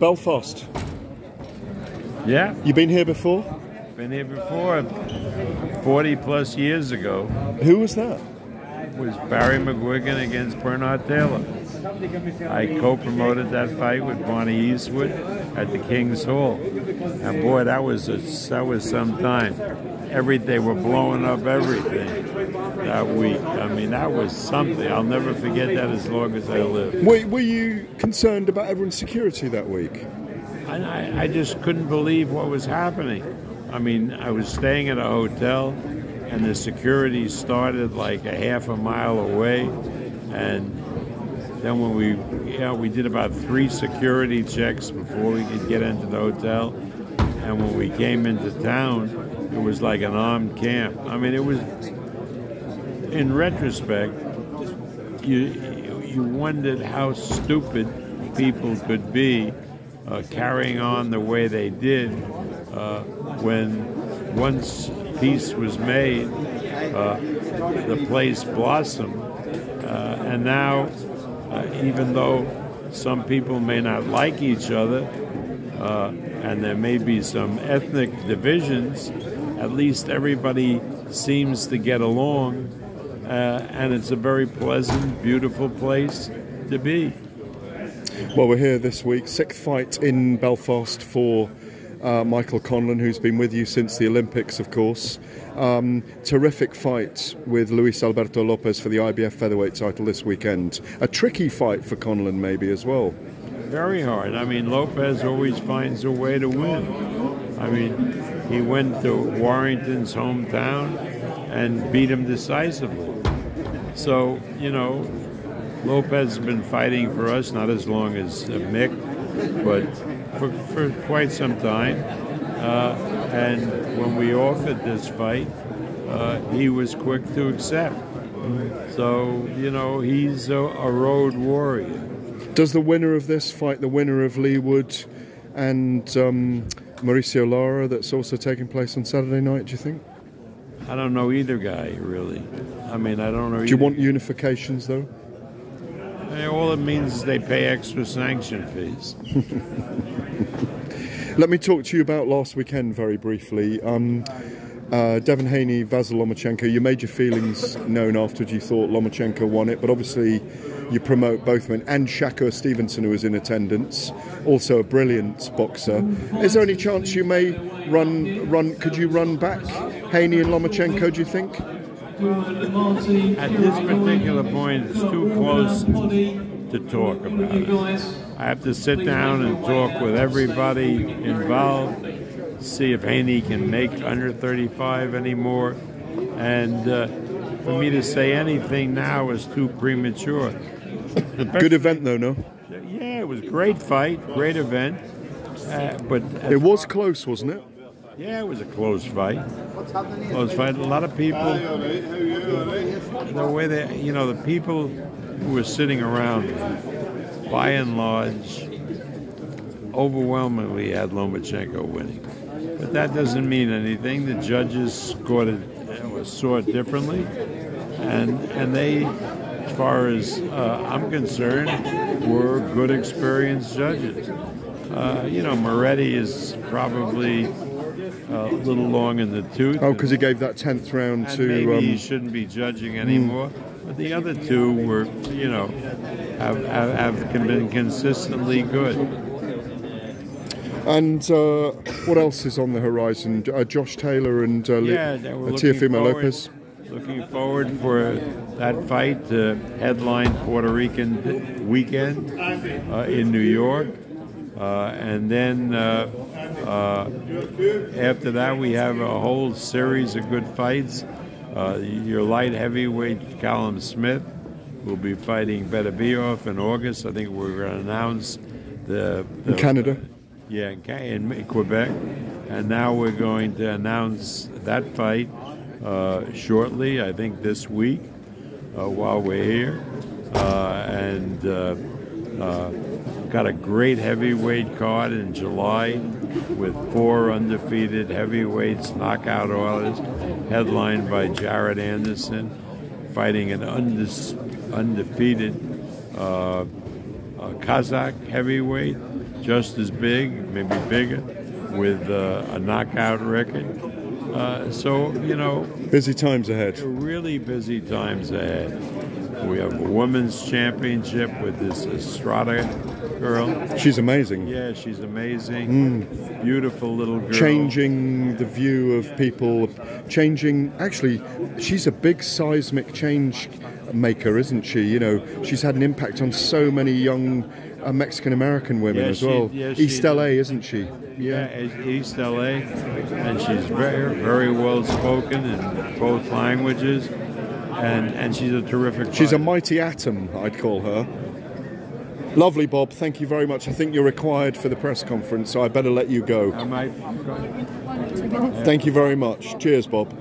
Belfast. Yeah. You been here before? Been here before, 40 plus years ago. Who was that? It was Barry McGuigan against Bernard Taylor. I co-promoted that fight with Barney Eastwood at the King's Hall. And boy, that was some time. They were blowing up everything that week. I mean, that was something. I'll never forget that as long as I live. Were you concerned about everyone's security that week? I just couldn't believe what was happening. I mean, I was staying at a hotel, and the security started like a half a mile away, and then when we did about 3 security checks before we could get into the hotel, and when we came into town, it was like an armed camp. I mean, it was, in retrospect, you wondered how stupid people could be carrying on the way they did when once peace was made, the place blossomed, and now even though some people may not like each other and there may be some ethnic divisions, at least everybody seems to get along, and it's a very pleasant, beautiful place to be. Well, we're here this week, 6th fight in Belfast for Michael Conlan, who's been with you since the Olympics, of course. Terrific fight with Luis Alberto Lopez for the IBF featherweight title this weekend. A tricky fight for Conlan, maybe, as well. Very hard. I mean, Lopez always finds a way to win. I mean, he went to Warrington's hometown and beat him decisively. So, you know, Lopez has been fighting for us, not as long as Mick, but for quite some time. And when we offered this fight, he was quick to accept. So, you know, he's a road warrior. Does the winner of this fight, the winner of Leewood and Mauricio Lara, that's also taking place on Saturday night, do you think? I don't know either guy, really. I mean, I don't know either. Do you want unifications, though? All it means is they pay extra sanction fees. Let me talk to you about last weekend very briefly. Devin Haney, Vasyl Lomachenko, you made your feelings known afterwards. You thought Lomachenko won it, but obviously you promote both men. And Shakur Stevenson, who was in attendance, also a brilliant boxer. Is there any chance you may could you run back Haney and Lomachenko, do you think? At this particular point, it's too close to talk about it. I have to sit down and talk with everybody involved, see if Haney can make under 35 anymore, and for me to say anything now is too premature. Good event, though, no? Yeah, it was a great fight, great event, but it was close, wasn't it? Yeah, it was a close fight. Close fight. A lot of people, the way they, you know, the people who were sitting around, by and large, overwhelmingly had Lomachenko winning. But that doesn't mean anything. The judges saw it differently, and they, as far as I'm concerned, were good, experienced judges. You know, Moretti is probably a little long in the tooth. Oh, because he gave that 10th round to... Maybe he shouldn't be judging anymore. But the other two were, you know, have been consistently good. And what else is on the horizon? Josh Taylor and Teofimo Lopez? Looking forward for that fight to headline Puerto Rican weekend in New York. And then after that, we have a whole series of good fights. Your light heavyweight Callum Smith will be fighting Beterbiev in August. I think we're going to announce the in Canada. Yeah, in Quebec. And now we're going to announce that fight shortly, I think this week, while we're here. Got a great heavyweight card in July with 4 undefeated heavyweights, knockout orders, headlined by Jared Anderson, fighting an undefeated Kazakh heavyweight, just as big, maybe bigger, with a knockout record. So, you know, busy times ahead. Really busy times ahead. We have a women's championship with this Estrada girl. She's amazing. Yeah, she's amazing. Beautiful little girl. Changing the view of people. Actually, she's a big seismic change maker, isn't she? You know, she's had an impact on so many young Mexican-American women as well. East LA, isn't she? Yeah, East LA. And she's very, very well spoken in both languages. And she's a terrific fighter. She's a mighty atom, I'd call her. Lovely, Bob. Thank you very much. I think you're required for the press conference, so I better let you go. I might go. Thank you very much. Cheers, Bob.